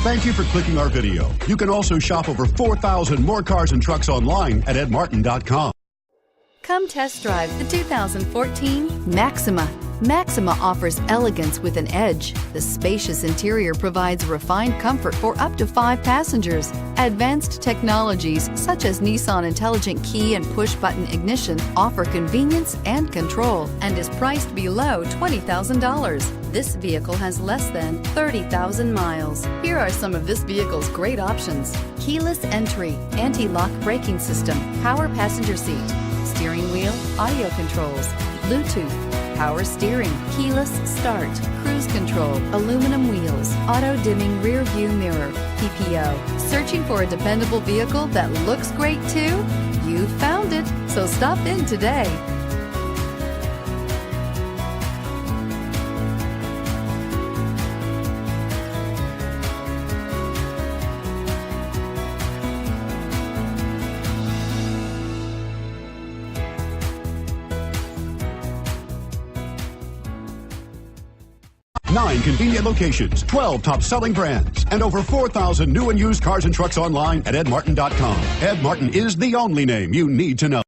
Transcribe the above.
Thank you for clicking our video. You can also shop over 4,000 more cars and trucks online at edmartin.com. Come test drive the 2014 Maxima. Maxima offers elegance with an edge. The spacious interior provides refined comfort for up to 5 passengers. Advanced technologies such as Nissan Intelligent Key and Push-Button Ignition offer convenience and control and is priced below $20,000. This vehicle has less than 30,000 miles. Here are some of this vehicle's great options: keyless entry, anti-lock braking system, power passenger seat, steering wheel audio controls, Bluetooth, power steering, keyless start, cruise control, aluminum wheels, auto-dimming rear view mirror, PPO. Searching for a dependable vehicle that looks great too? You found it, so stop in today. Nine convenient locations, 12 top-selling brands, and over 4,000 new and used cars and trucks online at edmartin.com. Ed Martin is the only name you need to know.